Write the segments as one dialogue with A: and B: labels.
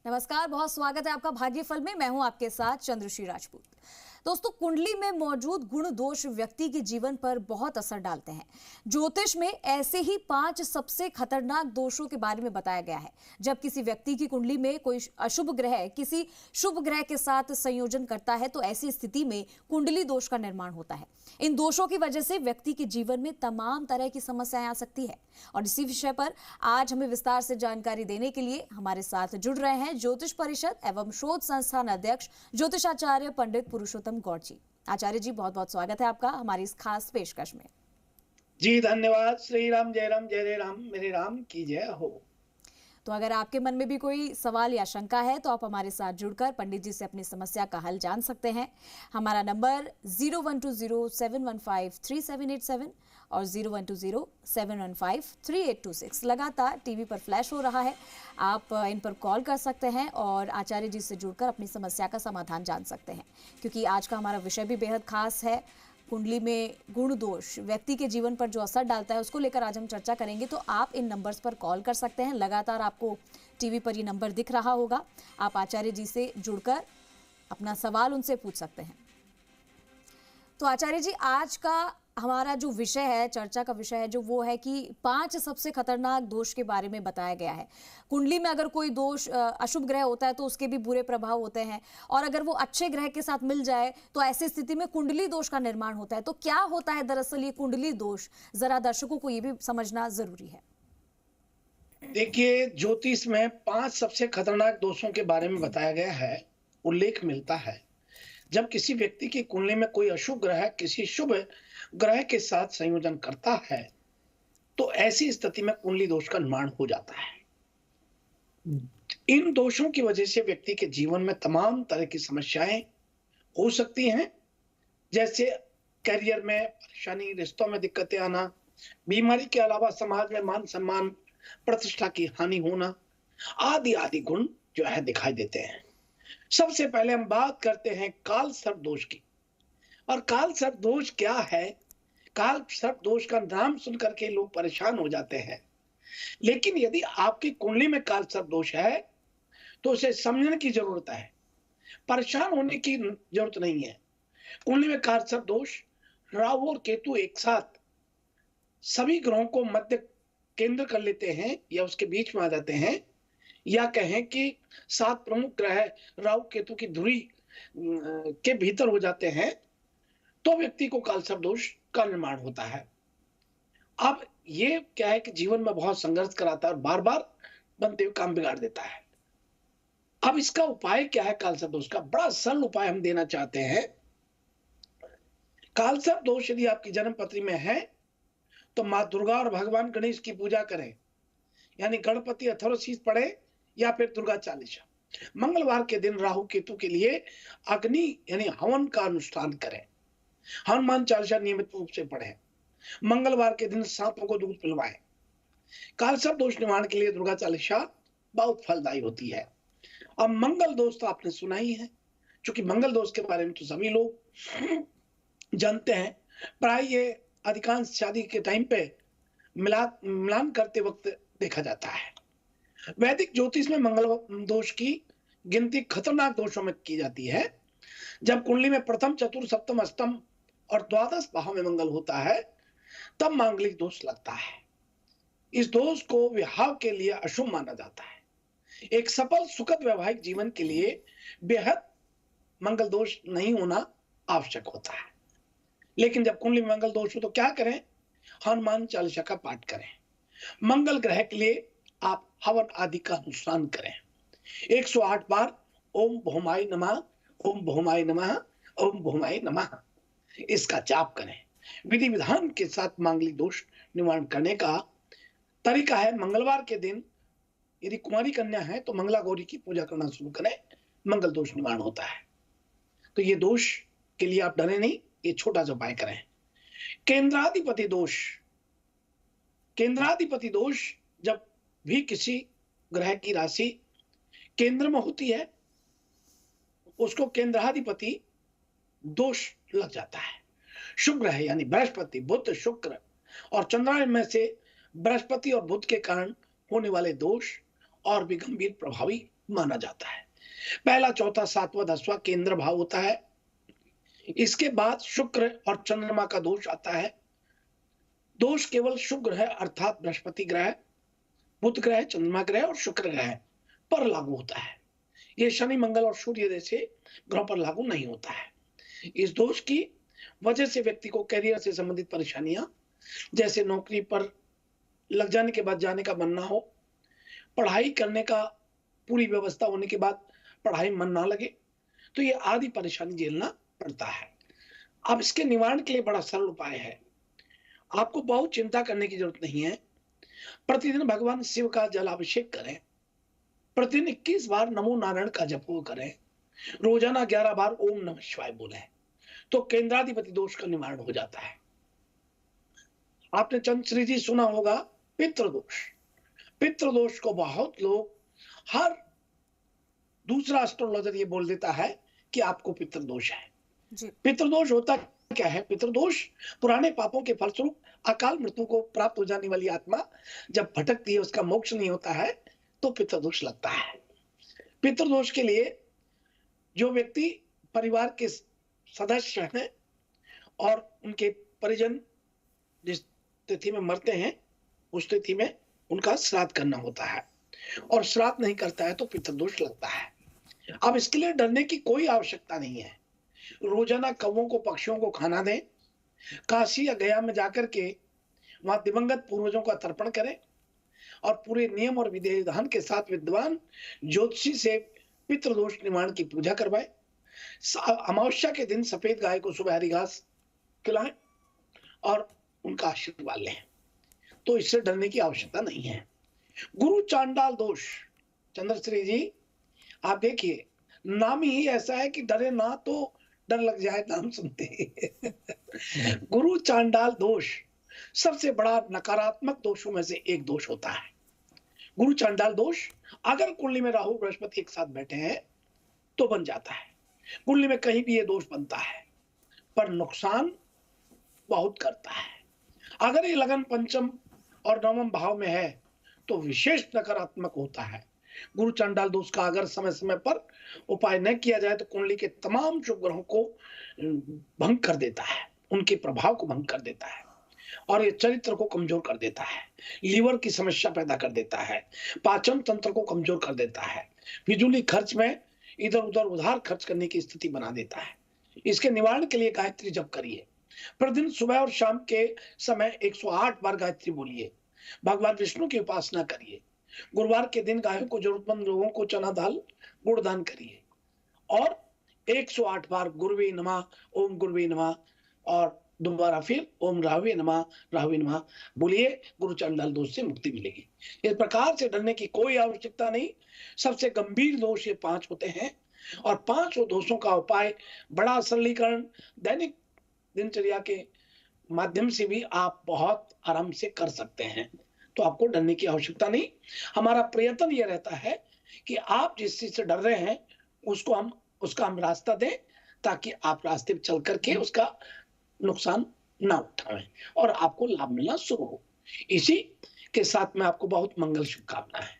A: नमस्कार, बहुत स्वागत है आपका भाग्यफल में। मैं हूं आपके साथ चंद्रश्री राजपूत। दोस्तों, कुंडली में मौजूद गुण दोष व्यक्ति के जीवन पर बहुत असर डालते हैं। ज्योतिष में ऐसे ही 5 सबसे खतरनाक दोषों के बारे में बताया गया है। जब किसी व्यक्ति की कुंडली में कोई अशुभ ग्रह किसी शुभ ग्रह के साथ संयोजन करता है तो ऐसी स्थिति में कुंडली दोष का निर्माण होता है। इन दोषों की वजह से व्यक्ति के जीवन में तमाम तरह की समस्याएं आ सकती है और इसी विषय पर आज हमें विस्तार से जानकारी देने के लिए हमारे साथ जुड़ रहे हैं ज्योतिष परिषद एवं शोध संस्थान अध्यक्ष ज्योतिषाचार्य पंडित पुरुषोत्तम गौड़ जी। आचार्य जी, बहुत बहुत स्वागत है आपका हमारी इस खास पेशकश में।
B: जी धन्यवाद। श्री राम जय राम जय राम, मेरे राम की जय हो।
A: तो अगर आपके मन में भी कोई सवाल या शंका है तो आप हमारे साथ जुड़कर पंडित जी से अपनी समस्या का हल जान सकते हैं। हमारा नंबर 0120-715-3787 और 0120-715-3826 लगातार टीवी पर फ्लैश हो रहा है। आप इन पर कॉल कर सकते हैं और आचार्य जी से जुड़कर अपनी समस्या का समाधान जान सकते हैं, क्योंकि आज का हमारा विषय भी बेहद खास है। कुंडली में गुण दोष व्यक्ति के जीवन पर जो असर डालता है उसको लेकर आज हम चर्चा करेंगे। तो आप इन नंबर्स पर कॉल कर सकते हैं। लगातार आपको टीवी पर ये नंबर दिख रहा होगा। आप आचार्य जी से जुड़कर अपना सवाल उनसे पूछ सकते हैं। तो आचार्य जी, आज का हमारा जो विषय है, चर्चा का विषय है जो वो है कि 5 सबसे खतरनाक दोष के बारे में बताया गया है। कुंडली में अगर कोई दोष अशुभ ग्रह होता है तो उसके भी बुरे प्रभाव होते हैं, और अगर वो अच्छे ग्रह के साथ मिल जाए तो ऐसी स्थिति में कुंडली दोष का निर्माण होता है। तो क्या होता है दरअसल ये कुंडली दोष, जरा दर्शकों को ये भी समझना जरूरी है।
B: देखिए, ज्योतिष में 5 सबसे खतरनाक दोषों के बारे में बताया गया है। उल्लेख मिलता है जब किसी व्यक्ति की कुंडली में कोई अशुभ ग्रह किसी शुभ ग्रह के साथ संयोजन करता है तो ऐसी स्थिति में कुंडली दोष का निर्माण हो जाता है। इन दोषों की वजह से व्यक्ति के जीवन में तमाम तरह की समस्याएं हो सकती हैं, जैसे करियर में परेशानी, रिश्तों में दिक्कतें आना, बीमारी के अलावा समाज में मान सम्मान प्रतिष्ठा की हानि होना आदि आदि गुण जो है दिखाई देते हैं। सबसे पहले हम बात करते हैं काल सर्प दोष की। और काल सर्प दोष क्या है? काल सर्प दोष का नाम सुन करके लोग परेशान हो जाते हैं, लेकिन यदि आपकी कुंडली में काल सर्प दोष है तो उसे समझने की जरूरत है, परेशान होने की जरूरत नहीं है। कुंडली में काल सर्प दोष, राहु और केतु एक साथ सभी ग्रहों को मध्य केंद्र कर लेते हैं या उसके बीच में आ जाते हैं, या कहें कि 7 प्रमुख ग्रह राहु केतु की धुरी के भीतर हो जाते हैं, तो व्यक्ति को काल सर्प दोष का निर्माण होता है। अब ये क्या है कि जीवन में बहुत संघर्ष कराता है और बार बार बनते हुए काम बिगाड़ देता है। अब इसका उपाय क्या है? काल सर्प दोष का बड़ा सरल उपाय हम देना चाहते हैं। काल सर्प दोष यदि आपकी जन्म पत्री में है तो मां दुर्गा और भगवान गणेश की पूजा करें, यानी गणपति अथर्वशीष पढ़े या फिर दुर्गा चालीसा। मंगलवार के दिन राहु केतु के लिए अग्नि यानी हवन का अनुष्ठान करें। हनुमान चालीसा नियमित रूप से पढ़ें। मंगलवार के दिन सांपों को दूध पिलवाएं। काल सर्प दोष निवारण के लिए दुर्गा चालीसा बहुत फलदायी होती है। अब मंगल दोष तो आपने सुना ही है, क्योंकि मंगल दोष के बारे में तो सभी लोग जानते हैं। प्राय ये अधिकांश शादी के टाइम पे मिलान करते वक्त देखा जाता है। वैदिक ज्योतिष में मंगल दोष की गिनती खतरनाक दोषों में की जाती है। जब कुंडली में प्रथम, चतुर्थ, सप्तम, अष्टम और द्वादश भाव में मंगल होता है तब मांगलिक दोष लगता है। इस दोष को विवाह के लिए अशुभ माना जाता है। एक सफल सुखद वैवाहिक जीवन के लिए बेहद मंगल दोष नहीं होना आवश्यक होता है। लेकिन जब कुंडली में मंगल दोष हो तो क्या करें? हनुमान चालीसा का पाठ करें। मंगल ग्रह के लिए आप हवन आदि का अनुष्ठान करें। 108 बार ओम भौमाय नमः, ओम भौमाय नमः, ओम भौमाय नमः इसका जाप करें। विधि विधान के साथ मांगलिक दोष निवारण करने का तरीका है, मंगलवार के दिन यदि कुमारी कन्या है तो मंगला गौरी की पूजा करना शुरू करें। मंगल दोष निवारण होता है। तो ये दोष के लिए आप डरे नहीं, ये छोटा सा उपाय करें। केंद्राधिपति दोष। केंद्राधिपति दोष जब भी किसी ग्रह की राशि केंद्र में होती है उसको केंद्राधिपति दोष लग जाता है। शुभ ग्रह यानी बृहस्पति, बुध, शुक्र और चंद्रायन में से बृहस्पति और बुध के कारण होने वाले दोष और भी गंभीर प्रभावी माना जाता है। पहला, चौथा, सातवां, 10वां केंद्र भाव होता है। इसके बाद शुक्र और चंद्रमा का दोष आता है। दोष केवल शुक्र है अर्थात बृहस्पति ग्रह, बुध ग्रह, चंद्रमा ग्रह और शुक्र ग्रह पर लागू होता है। ये शनि, मंगल और सूर्य जैसे ग्रहों पर लागू नहीं होता है। इस दोष की वजह से व्यक्ति को करियर से संबंधित परेशानियां, जैसे नौकरी पर लग जाने के बाद जाने का मन ना हो, पढ़ाई करने का पूरी व्यवस्था होने के बाद पढ़ाई मन ना लगे, तो ये आदि परेशानी झेलना पड़ता है। अब इसके निवारण के लिए बड़ा सरल उपाय है। आपको बहुत चिंता करने की जरूरत नहीं है। प्रतिदिन भगवान शिव का जलाभिषेक करें। प्रतिदिन 21 बार नमो नारायण का जप करें। रोजाना 11 बार ओम नमः शिवाय बोलें, तो केंद्राधिपति दोष का निवारण हो जाता है। आपने चंद्रश्री जी सुना होगा पितृदोष। पितृदोष को बहुत लोग, हर दूसरा एस्ट्रोलॉजर ये बोल देता है कि आपको पितृदोष है। पितृदोष होता क्या है? पितृदोष पुराने पापों के फलस्वरूप अकाल मृत्यु को प्राप्त हो जाने वाली आत्मा जब भटकती है, उसका मोक्ष नहीं होता है, तो पितृदोष लगता है। पितृदोष के लिए जो व्यक्ति परिवार के सदस्य हैं और उनके परिजन जिस तिथि में मरते हैं, उस तिथि में उनका श्राद्ध करना होता है, और श्राद्ध नहीं करता है तो पितृदोष लगता है। अब इसके लिए डरने की कोई आवश्यकता नहीं है। रोजाना कौवों को, पक्षियों को खाना दें। काशी या गया में जाकर के वहां दिवंगत पूर्वजों का तर्पण करें और पूरे नियम और विधि विधान के साथ विद्वान ज्योतिषी से पितृदोष निवारण की पूजा करवाएं। अमावस्या के दिन सफेद गाय को सुबह हरी घास खिलाएं और उनका आशीर्वाद लें, तो इससे डरने की आवश्यकता नहीं है। गुरु चांडाल दोष, चंद्रश्री जी आप देखिए, नाम ही ऐसा है कि डरे ना तो डर लग जाए नाम सुनते। गुरु चांडाल दोष सबसे बड़ा नकारात्मक दोषों में से एक दोष होता है। गुरु चांडाल दोष अगर कुंडली में राहु बृहस्पति एक साथ बैठे हैं तो बन जाता है। कुंडली में कहीं भी ये दोष बनता है, पर नुकसान बहुत करता है। अगर ये लगन पंचम और नवम भाव में है तो विशेष नकारात्मक होता है। गुरु चांडाल दोष का अगर समय समय पर उपाय न किया जाए तो कुंडली के तमाम शुभ ग्रहों को भंग कर देता है, उनके प्रभाव को भंग कर देता है, और ये चरित्र को कमजोर कर देता है, लीवर की समस्या पैदा कर देता है, पाचन तंत्र को कमजोर कर देता है, फिजूली खर्च में इधर उधर उधार खर्च करने की स्थिति बना देता है। इसके निवारण के लिए गायत्री जप करिए। प्रतिदिन सुबह और शाम के समय 108 बार गायत्री बोलिए। भगवान विष्णु की उपासना करिए। गुरुवार के दिन गायों को, जरूरतमंद लोगों को चना दाल गुड़ दान करिए और 108 बार गुरुवे नमः, ओम गुरुवे नमः, और दोबारा फिर ओम राहुवे नमः, राहुवे नमः बोलिए। गुरु चांडाल दोष से मुक्ति मिलेगी। इस प्रकार से डरने की कोई आवश्यकता नहीं। सबसे गंभीर दोष ये 5 होते हैं, और 5 दोषों का उपाय बड़ा सरलीकरण दैनिक दिनचर्या के माध्यम से भी आप बहुत आराम से कर सकते हैं, तो आपको डरने की आवश्यकता नहीं। हमारा प्रयत्न यह रहता है कि आप जिस चीज से डर रहे हैं उसका हम रास्ता दें, ताकि आप रास्ते पे चल करके उसका नुकसान ना उठाएं और आपको लाभ मिलना शुरू हो। इसी के साथ में आपको बहुत मंगल शुभकामनाएं।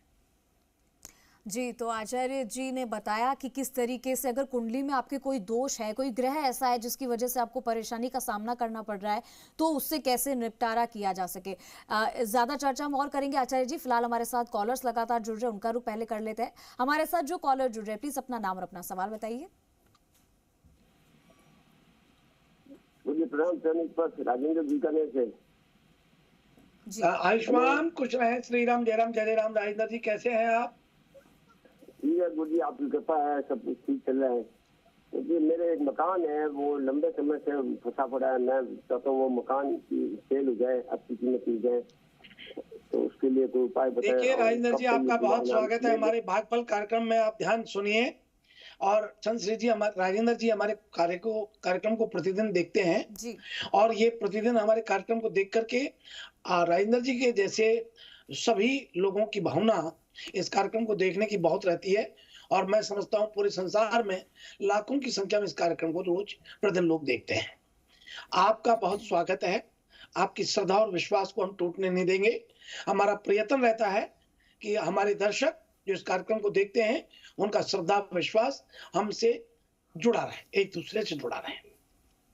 A: जी, तो आचार्य जी ने बताया कि किस तरीके से अगर कुंडली में आपके कोई दोष है, कोई ग्रह ऐसा है जिसकी वजह से आपको परेशानी का सामना करना पड़ रहा है, तो उससे कैसे निपटारा किया जा सके। ज्यादा चर्चा हम और करेंगे आचार्य जी। फिलहाल हमारे साथ कॉलर्स लगातार जुड़ रहे हैं, उनका रुख पहले कर लेते हैं। हमारे साथ जो कॉलर जुड़ रहे हैं, प्लीज अपना नाम और अपना सवाल बताइए।
C: राजेंद्र बीकानेर से।
B: आयुष्मान कुछ रहे, श्री राम, जय राम, जय राम। राजेंद्र जी कैसे हैं आप?
C: ठीक है गुरु जी, आपकी कृपा है, सब कुछ ठीक चल रहा है। क्योंकि मेरे एक मकान है, वो लंबे समय से फंसा पड़ा है। मैं चाहता हूँ वो मकान की सेल हो जाए, अच्छी कीमत मिल जाए, तो उसके लिए कोई उपाय बताएं।
B: देखिए राजेंद्र जी, आपका बहुत स्वागत है हमारे भागफल कार्यक्रम में। आप ध्यान सुनिए। और चंद्रश्री जी, राजेंद्र जी हमारे कार्यक्रम को प्रतिदिन देखते हैं
A: जी,
B: और ये प्रतिदिन हमारे कार्यक्रम को देख करके राजेंद्र जी के जैसे सभी लोगों की भावना इस कार्यक्रम को देखने की बहुत रहती है। और मैं समझता हूँ पूरे संसार में लाखों की संख्या में इस कार्यक्रम को रोज प्रतिदिन लोग देखते हैं। आपका बहुत स्वागत है। आपकी श्रद्धा और विश्वास को हम टूटने नहीं देंगे। हमारा प्रयत्न रहता है कि हमारे दर्शक जो इस कार्यक्रम को देखते हैं उनका श्रद्धा विश्वास हमसे जुड़ा रहे, एक दूसरे से जुड़ा रहे।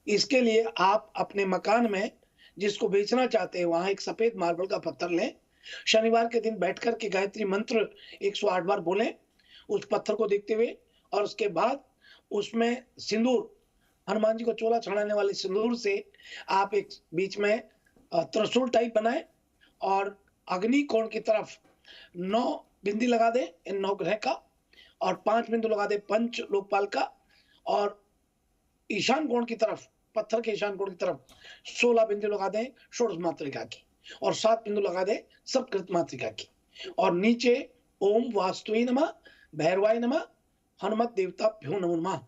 B: इसके लिए आप अपने मकान में जिसको बेचना चाहते हैं वहां एक सफेद मार्बल का पत्थर लें, शनिवार के दिन बैठकर के गायत्री मंत्र 108 बार बोलें उस पत्थर को देखते हुए, और उसके बाद उसमें सिंदूर, हनुमान जी को चोला चढ़ाने वाले सिंदूर से आप एक बीच में त्रिशूल टाइप बनाएं और अग्नि कोण की तरफ 9 बिंदी लगा दें इन 9 ग्रह का, और 5 बिंदु लगा दें पंच लोकपाल का, और ईशान कोण की तरफ, पत्थर के ईशान कोण की तरफ 16 बिंदु लगा दें षोडश मात्रिका की, और 7 बिंदु लगा दें सप्तकृत मात्रिका की, और नीचे ओम वास्तुई नमः, भैरवाय नमः, हनुमत देवताभ्यो नमो नमः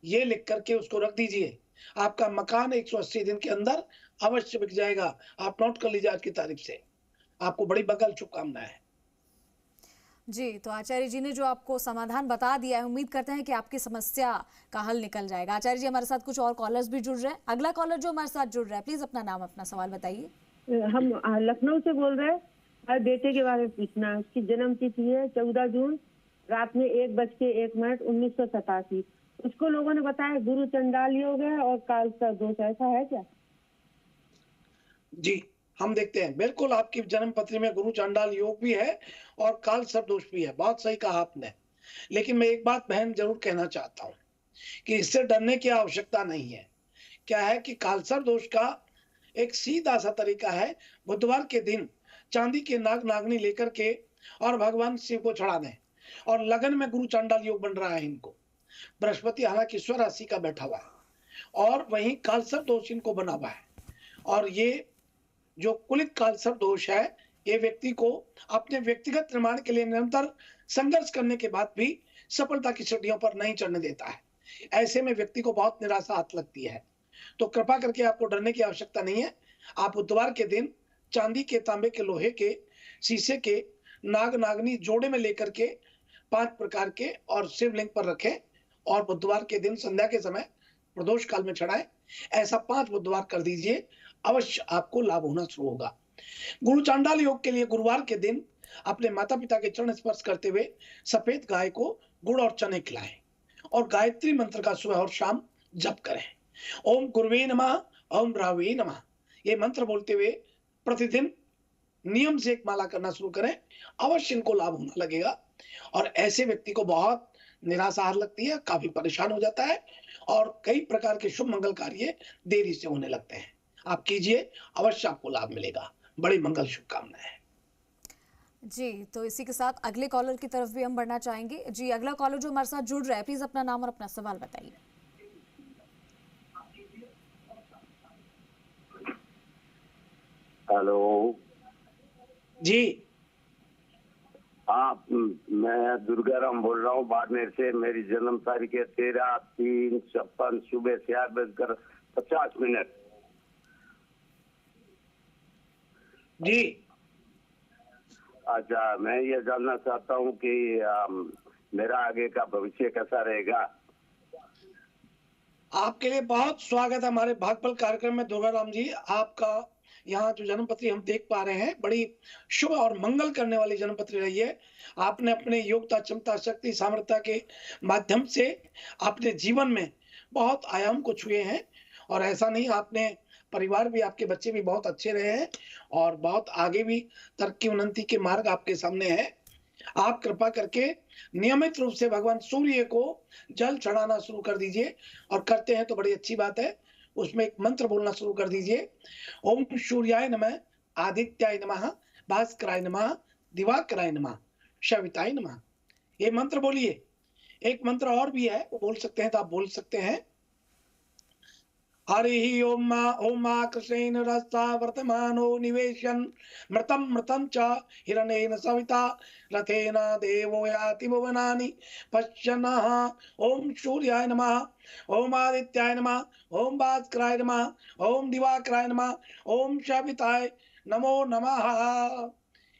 B: ये लिख करके उसको रख दीजिए। आपका मकान 180 दिन के अंदर अवश्य बिक जाएगा। आप नोट कर लीजिए आज की तारीख से। आपको बड़ी बगल शुभकामनाएं।
A: जी, तो आचार्य जी ने जो आपको समाधान बता दिया है, उम्मीद करते हैं कि आपकी समस्या का हल निकल जाएगा। आचार्य जी, हमारे साथ कुछ और कॉलर्स भी जुड़ रहे हैं। अगला कॉलर जो हमारे साथ जुड़ रहा है, प्लीज अपना नाम, अपना सवाल बताइए।
D: हम लखनऊ से बोल रहे हैं। हमारे बेटे के बारे में पूछना है। उसकी जन्म तिथि है 14 जून, रात में 1:01 1987। उसको लोगों ने बताया गुरु चंडाल योग है और काल का दोष, ऐसा है क्या?
B: जी, हम देखते हैं। बिल्कुल, आपकी जन्म पत्री में गुरु चंडाल योग भी है और काल सर्प दोष भी है। बहुत सही कहा आपने। लेकिन मैं एक बात बहन जरूर कहना चाहता हूं कि इससे डरने की आवश्यकता नहीं है। क्या है कि काल सर्प दोष का एक सीधा सा तरीका है, बुधवार के दिन चांदी के नाग नागनी लेकर के और भगवान शिव को चढ़ा दें, और लगन में गुरु चंडाल योग बन रहा है इनको। बृहस्पति हालांकि स्वर राशि का बैठा हुआ है और वहीं काल सर्प दोष इनको बना हुआ है, और ये जो कुलिक काल सर्प दोष है ये व्यक्ति को अपने व्यक्तिगत निर्माण के लिए निरंतर संघर्ष करने के बाद भी सफलता की सीढ़ियों पर नहीं चढ़ने देता है। ऐसे में व्यक्ति को बहुत निराशा हाथ लगती है। तो कृपा करके आपको डरने की आवश्यकता नहीं है। आप बुधवार के दिन चांदी के, तांबे के, लोहे के, शीशे के नाग नागनी जोड़े में लेकर के 5 प्रकार के और शिवलिंग पर रखें, और बुधवार के दिन संध्या के समय प्रदोष काल में चढ़ाएं। ऐसा 5 बुधवार कर दीजिए, अवश्य आपको लाभ होना शुरू होगा। गुरु चांडाल योग के लिए गुरुवार के दिन अपने माता पिता के चरण स्पर्श करते हुए सफेद गाय को गुड़ और चने खिलाएं, और गायत्री मंत्र का सुबह और शाम जप करें। ओम गुरुवे नमः, ओम रावे नमः ये मंत्र बोलते हुए प्रतिदिन नियम से एक माला करना शुरू करें, अवश्य इनको लाभ होने लगेगा। और ऐसे व्यक्ति को बहुत निराशा हार लगती है, काफी परेशान हो जाता है, और कई प्रकार के शुभ मंगल कार्य देरी से होने लगते हैं। आप कीजिए, अवश्य आपको लाभ मिलेगा। बड़ी मंगल शुभकामनाएं।
A: जी, तो इसी के साथ अगले कॉलर की तरफ भी हम बढ़ना चाहेंगे। जी, अगला कॉलर जो हमारे साथ जुड़ रहा है, प्लीज अपना नाम और अपना सवाल बताइए।
C: हेलो
B: जी,
C: हाँ, मैं दुर्गाराम बोल रहा हूँ बाड़मेर से। मेरी जन्म तारीख है 13/3/56 सुबह 4:50।
B: जी,
C: अच्छा, मैं ये जानना चाहता हूँ कि मेरा आगे का भविष्य कैसा रहेगा।
B: आपके लिए बहुत स्वागत है हमारे भागफल कार्यक्रम में दुर्गाराम जी। आपका यहाँ जो जन्मपत्री हम देख पा रहे हैं, बड़ी शुभ और मंगल करने वाली जन्मपत्री रही है। आपने अपने योग्यता, क्षमता, शक्ति, सामर्थ्य के माध्यम से अपने जीवन में बहुत आयाम को छुए हैं, और ऐसा नहीं, आपने परिवार भी, आपके बच्चे भी बहुत अच्छे रहे हैं, और बहुत आगे भी तरक्की उन्नति के मार्ग आपके सामने है। आप कृपा करके नियमित रूप से भगवान सूर्य को जल चढ़ाना शुरू कर दीजिए, और करते हैं तो बड़ी अच्छी बात है। उसमें एक मंत्र बोलना शुरू कर दीजिए। ओम सूर्याय नमः, आदित्याय नमः, भास्कराय नमः, दिवाकराय नमः, सविताय नमः ये मंत्र बोलिए। एक मंत्र और भी है, वो बोल सकते हैं तो आप बोल सकते हैं। हरि ओम कृष्णेन रस्ता वर्तमानो निवेशन मृतम मृतम च हिरणेन सविता रथेन देवो याति भुवनानि पश्यन्नः। ओम सूर्याय नमः, ओम आदित्याय नमः, ओम भास्कराय नमः, ओम दिवाकराय नमः, ओम सविताय नमो नमः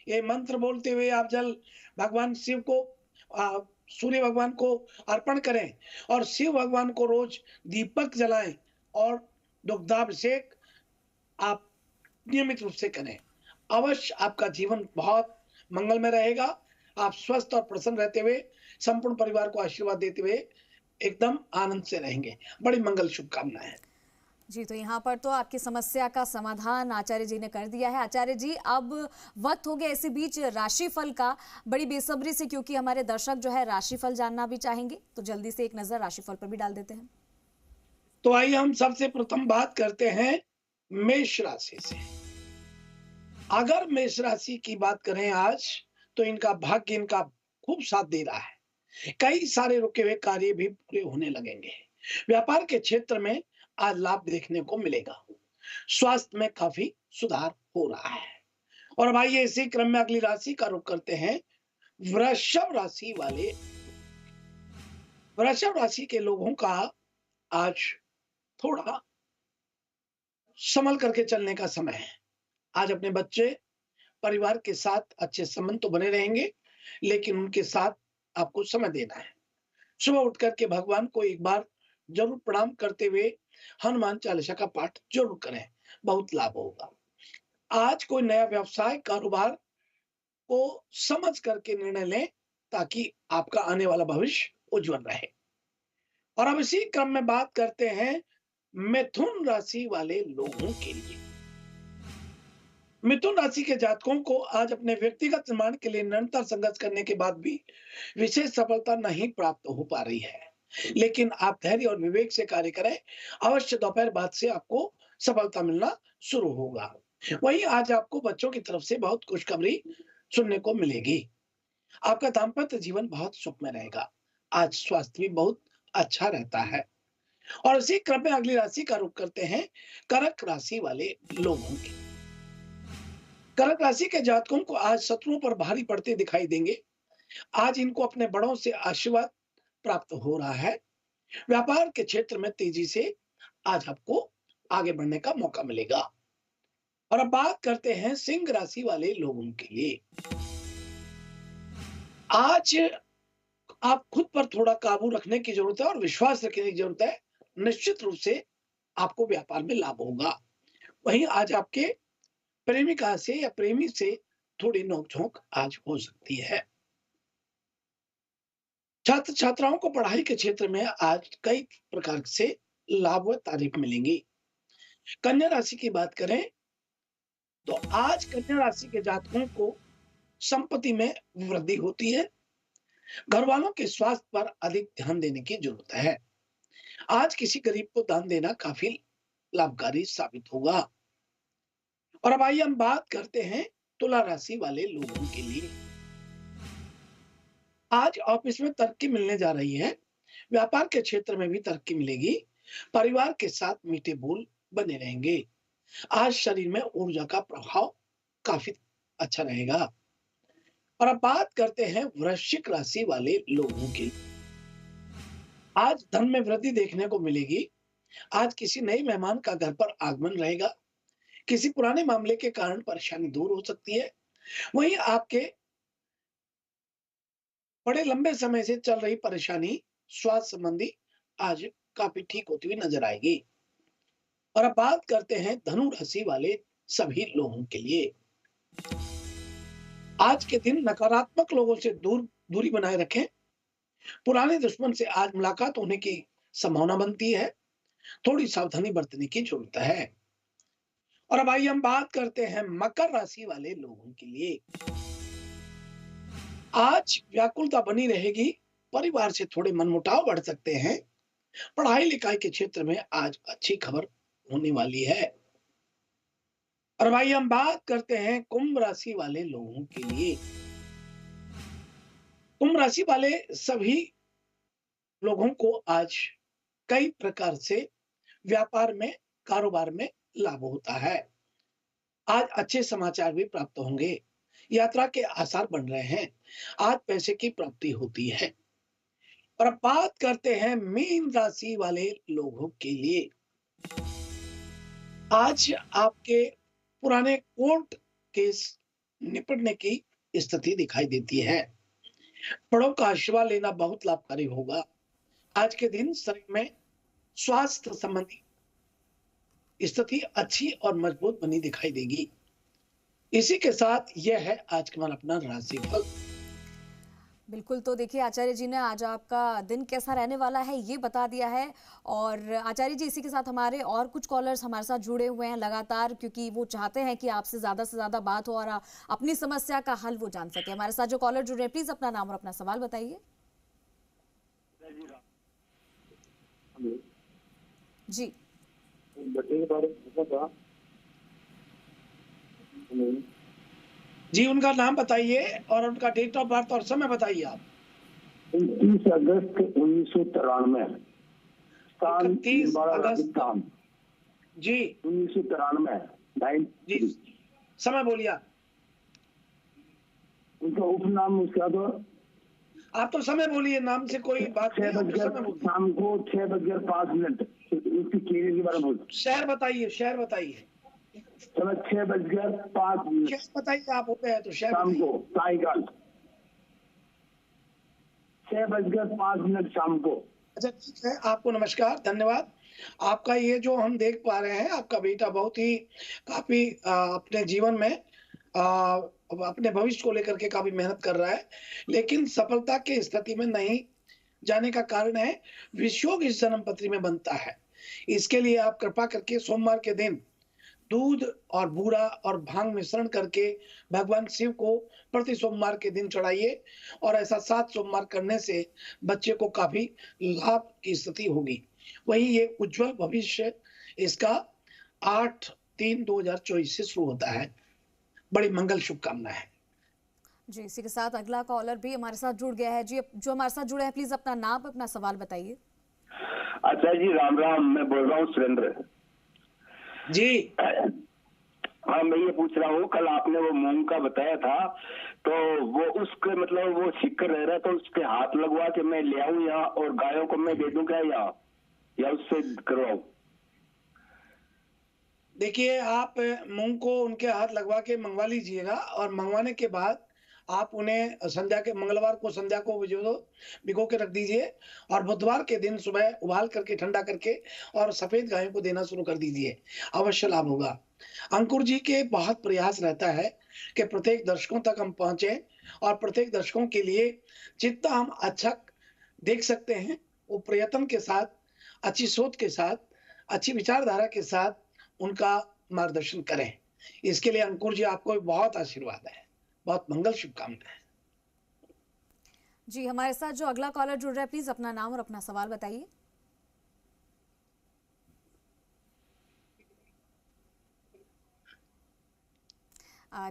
B: ये मंत्र बोलते हुए आप जल भगवान शिव को, सूर्य भगवान को अर्पण करें, और शिव भगवान को रोज दीपक जलाएं और दुग्धाभिषेक आप नियमित रूप से करें। अवश्य आपका जीवन बहुत मंगल में रहेगा। आप स्वस्थ और प्रसन्न रहते हुए संपूर्ण परिवार को आशीर्वाद देते हुए एकदम आनंद से रहेंगे। बड़ी मंगल शुभकामनाएं।
A: जी, तो यहाँ पर तो आपकी समस्या का समाधान आचार्य जी ने कर दिया है। आचार्य जी, अब वक्त हो गया इसी बीच राशिफल का, बड़ी बेसब्री से, क्योंकि हमारे दर्शक जो है राशिफल जानना भी चाहेंगे, तो जल्दी से एक नजर राशिफल पर भी डाल देते हैं।
B: तो आइए हम सबसे प्रथम बात करते हैं मेष राशि से। अगर मेष राशि की बात करें आज, तो इनका भाग्य इनका खूब साथ दे रहा है। कई सारे रुके हुए कार्य भी पूरे होने लगेंगे। व्यापार के क्षेत्र में आज लाभ देखने को मिलेगा। स्वास्थ्य में काफी सुधार हो रहा है। और अब आइए इसी क्रम में अगली राशि का रुख करते हैं, वृषभ राशि वाले। वृषभ राशि के लोगों का आज थोड़ा संभल करके चलने का समय है। आज अपने बच्चे परिवार के साथ अच्छे संबंध तो बने रहेंगे, लेकिन उनके साथ आपको समय देना है। सुबह उठ करके भगवान को एक बार जरूर प्रणाम करते हुए हनुमान चालीसा का पाठ जरूर करें, बहुत लाभ होगा। आज कोई नया व्यवसाय कारोबार को समझ करके निर्णय लें, ताकि आपका आने वाला भविष्य उज्जवल रहे। और अब इसी क्रम में बात करते हैं मिथुन राशि वाले लोगों के लिए। मिथुन राशि के जातकों को आज अपने व्यक्तिगत निर्माण के लिए निरंतर संघर्ष करने के बाद भी विशेष सफलता नहीं प्राप्त हो पा रही है, लेकिन आप धैर्य और विवेक से कार्य करें, अवश्य दोपहर बाद से आपको सफलता मिलना शुरू होगा। वहीं आज आपको बच्चों की तरफ से बहुत खुशखबरी सुनने को मिलेगी। आपका दाम्पत्य जीवन बहुत सुखमय रहेगा। आज स्वास्थ्य भी बहुत अच्छा रहता है। और इसी क्रम में अगली राशि का रुख करते हैं कर्क राशि वाले लोगों की। कर्क राशि के जातकों को आज शत्रुओं पर भारी पड़ते दिखाई देंगे। आज इनको अपने बड़ों से आशीर्वाद प्राप्त हो रहा है। व्यापार के क्षेत्र में तेजी से आज आपको आगे बढ़ने का मौका मिलेगा। और अब बात करते हैं सिंह राशि वाले लोगों के लिए। आज आप खुद पर थोड़ा काबू रखने की जरूरत है और विश्वास रखने की जरूरत है। निश्चित रूप से आपको व्यापार में लाभ होगा। वहीं आज आपके प्रेमिका से या प्रेमी से थोड़ी नोकझोंक आज हो सकती है। छात्र छात्राओं को पढ़ाई के क्षेत्र में आज कई प्रकार से लाभ व तारीफ मिलेंगी। कन्या राशि की बात करें तो आज कन्या राशि के जातकों को संपत्ति में वृद्धि होती है। घर वालों के स्वास्थ्य पर अधिक ध्यान देने की जरूरत है। आज किसी गरीब को दान देना काफी लाभकारी साबित होगा। और अब आइए हम बात करते हैं तुला राशि वाले लोगों के लिए। आज ऑफिस में तरक्की मिलने जा रही है। व्यापार के क्षेत्र में भी तरक्की मिलेगी। परिवार के साथ मीठे बोल बने रहेंगे। आज शरीर में ऊर्जा का प्रभाव काफी अच्छा रहेगा। और अब बात करते हैं वृश्चिक राशि वाले लोगों की। आज धन में वृद्धि देखने को मिलेगी। आज किसी नए मेहमान का घर पर आगमन रहेगा। किसी पुराने मामले के कारण परेशानी दूर हो सकती है। वहीं आपके बड़े लंबे समय से चल रही परेशानी स्वास्थ्य संबंधी आज काफी ठीक होती हुई नजर आएगी। और अब बात करते हैं धनु राशि वाले सभी लोगों के लिए। आज के दिन नकारात्मक लोगों से दूरी बनाए रखें। पुराने दुश्मन से आज मुलाकात होने की संभावना बनती है। थोड़ी सावधानी बरतने की जरूरत है। और अब आइए हम बात करते हैं मकर राशि वाले लोगों के लिए। आज व्याकुलता बनी रहेगी। परिवार से थोड़े मनमुटाव बढ़ सकते हैं। पढ़ाई लिखाई के क्षेत्र में आज अच्छी खबर होने वाली है। और भाई हम बात करते हैं कुंभ राशि वाले लोगों के लिए। कुंभ राशि वाले सभी लोगों को आज कई प्रकार से व्यापार में कारोबार में लाभ होता है। आज अच्छे समाचार भी प्राप्त होंगे। यात्रा के आसार बन रहे हैं। आज पैसे की प्राप्ति होती है। और अब बात करते हैं मीन राशि वाले लोगों के लिए। आज आपके पुराने कोर्ट केस निपटने की स्थिति दिखाई देती है। बड़ों का आशीर्वाद लेना बहुत लाभकारी होगा। आज के दिन शरीर में स्वास्थ्य संबंधी स्थिति अच्छी और मजबूत बनी दिखाई देगी। इसी के साथ यह है आज का हमारा अपना राशिफल।
A: बिल्कुल, तो देखिए आचार्य जी ने आज आपका दिन कैसा रहने वाला है ये बता दिया है। और आचार्य जी, इसी के साथ हमारे और कुछ कॉलर्स हमारे साथ जुड़े हुए हैं लगातार, क्योंकि वो चाहते हैं कि आपसे ज़्यादा बात हो और अपनी समस्या का हल वो जान सके। हमारे साथ जो कॉलर जुड़े हैं, प्लीज अपना नाम और अपना सवाल बताइए। जी
C: बच्चे के बारे में पूछा था।
B: जी, उनका नाम बताइए और उनका डेट ऑफ बर्थ और समय बताइए आप।
C: 29 अगस्त 1993, स्थान
B: 31
C: छिंदवाड़ा,
B: अगस्त।
C: राजस्थान।
B: जी
C: 1993
B: जी, समय बोलिए आप।
C: उनका उपनाम उसका तो
B: आप तो समय बोलिए, नाम से कोई बात
C: 6
B: नहीं, आप तो
C: बजकर
B: समय बोलिए।
C: शाम को 6:05 उसकी केरियर के बारे में बोल।
B: शहर बताइए, शहर बताइए।
C: चलो 6:05
B: शहर बताइए, आप होते हैं तो शहर
C: शाम
B: बताइए।
C: को सायकाल 6:05 शाम को।
B: अच्छा ठीक है, आपको नमस्कार, धन्यवाद। आपका ये जो हम देख पा रहे हैं, आपका बेटा बहुत ही काफी अपने जीवन में अपने भविष्य को लेकर के काफी मेहनत कर रहा है, लेकिन सफलता की स्थिति में नहीं जाने का कारण है विषयोग इस जन्म पत्री में बनता है। इसके लिए आप कृपा करके सोमवार के दिन दूध और बूरा और भांग मिश्रण करके भगवान शिव को प्रति सोमवार के दिन चढ़ाइए, और ऐसा 7 सोमवार करने से बच्चे को काफी लाभ की स्थिति होगी। वही ये उज्जवल भविष्य इसका 8/3/2024 से शुरू होता है। बड़ी मंगल शुभकामना है।
A: जी, इसी के साथ अगला कॉलर भी हमारे साथ जुड़ गया है। जी, जो हमारे साथ जुड़े हैं, प्लीज अपना नाम, अपना सवाल बताइए।
C: अच्छा जी, राम राम। मैं बोल रहा हूँ सुरेंद्र
B: जी।
C: हाँ, मैं ये पूछ रहा हूँ, कल आपने वो मूंग का बताया था, तो वो उसके मतलब वो सिक्कर रह रहा है, तो उसके हाथ लगवा के मैं ले आऊँ यहाँ और गायों को मैं दे दूं क्या, या उससे करवाऊं?
B: देखिए, आप मूंग को उनके हाथ लगवा के मंगवा लीजिएगा, और मंगवाने के बाद आप उन्हें संध्या के मंगलवार को संध्या को भिगो के रख दीजिए, और बुधवार के दिन सुबह उबाल करके ठंडा करके और सफेद गायों को देना शुरू कर दीजिए। अवश्य लाभ होगा। अंकुर जी के बहुत प्रयास रहता है कि प्रत्येक दर्शकों तक हम पहुंचे, और प्रत्येक दर्शकों के लिए जितना हम अच्छा देख सकते हैं वो प्रयत्न के साथ, अच्छी सोच के साथ, अच्छी विचारधारा के साथ उनका मार्गदर्शन करें। इसके लिए अंकुर जी आपको बहुत आशीर्वाद है, बहुत मंगल शुभकामनाएं।
A: जी, हमारे साथ जो अगला कॉलर जुड़ रहा है, प्लीज अपना नाम और अपना सवाल बताइए।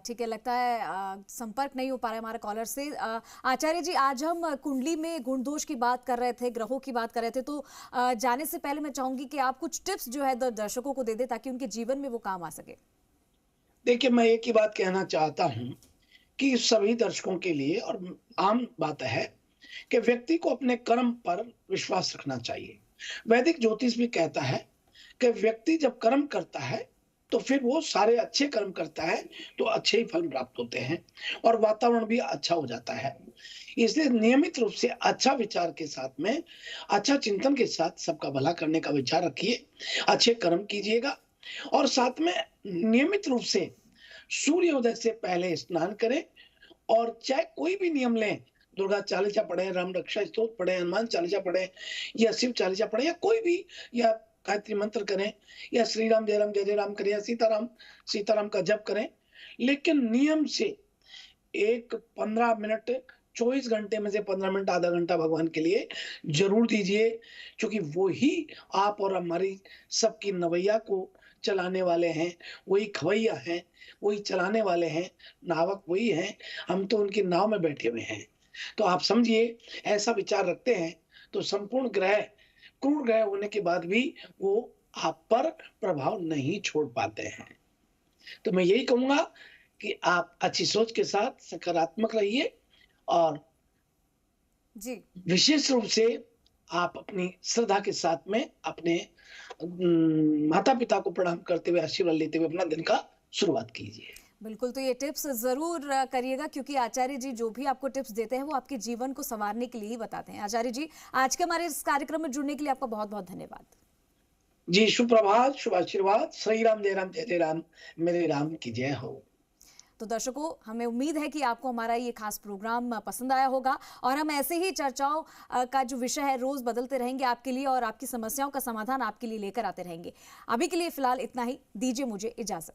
A: ठीक है, लगता है संपर्क नहीं हो पा रहा है हमारे कॉलर से। आचार्य जी, आज हम कुंडली में गुण दोष की बात कर रहे थे, ग्रहों की बात कर रहे थे, तो जाने से पहले मैं चाहूंगी कि आप कुछ टिप्स जो है दर्शकों को दे दें ताकि उनके जीवन में वो काम आ सके।
B: देखिए, मैं एक ही बात कहना चाहता हूं कि सभी दर्शकों के लिए, और आम बात है कि व्यक्ति को अपने कर्म पर विश्वास रखना चाहिए। वैदिक ज्योतिष भी कहता है कि व्यक्ति जब कर्म करता है तो फिर वो सारे अच्छे कर्म करता है तो अच्छे ही फल प्राप्त होते हैं, और वातावरण भी अच्छा हो जाता है। इसलिए नियमित रूप से अच्छा विचार के साथ में, अच्छा चिंतन के साथ सबका भला करने का विचार रखिए, अच्छे कर्म कीजिएगा, और साथ में नियमित रूप से सूर्योदय से पहले स्नान करें, और चाहे कोई भी नियम लें, दुर्गा चालीसा पढ़े, राम रक्षा स्तोत्र पढ़े, हनुमान चालीसा पढ़े, या शिव चालीसा पढ़े, या कोई भी, या गायत्री मंत्र करें, या श्री राम जय राम करें, या सीताराम का जप करें, लेकिन नियम से 15 मिनट 24 घंटे में से 15 मिनट, आधा घंटा भगवान के लिए जरूर दीजिए, क्योंकि वो ही आप और हमारी सबकी नवैया को चलाने वाले हैं, वही खवैया हैं, वही चलाने वाले हैं, नावक वही हैं, हम तो उनकी नाव में बैठे हुए हैं। तो आप समझिए, ऐसा विचार रखते हैं तो संपूर्ण ग्रह क्रूर ग्रह होने के बाद भी वो आप पर प्रभाव नहीं छोड़ पाते हैं। तो मैं यही कहूंगा कि आप अच्छी सोच के साथ सकारात्मक रहिए, और
A: जी,
B: विशेष रूप से आप अपनी श्रद्धा के साथ में अपने माता पिता को प्रणाम करते हुए, आशीर्वाद लेते हुए अपना दिन का शुरुआत कीजिए।
A: बिल्कुल, तो ये टिप्स जरूर करिएगा, क्योंकि आचार्य जी जो भी आपको टिप्स देते हैं वो आपके जीवन को संवारने के लिए ही बताते हैं। आचार्य जी, आज के हमारे इस कार्यक्रम में जुड़ने के लिए आपका बहुत बहुत धन्यवाद।
B: जी, शुभ प्रभात, शुभ आशीर्वाद। श्री राम जय राम, मेरे राम की जय हो।
A: तो दर्शकों, हमें उम्मीद है कि आपको हमारा ये खास प्रोग्राम पसंद आया होगा और हम ऐसे ही चर्चाओं का जो विषय है रोज बदलते रहेंगे आपके लिए और आपकी समस्याओं का समाधान आपके लिए लेकर आते रहेंगे। अभी के लिए फिलहाल इतना ही, दीजिए मुझे इजाजत।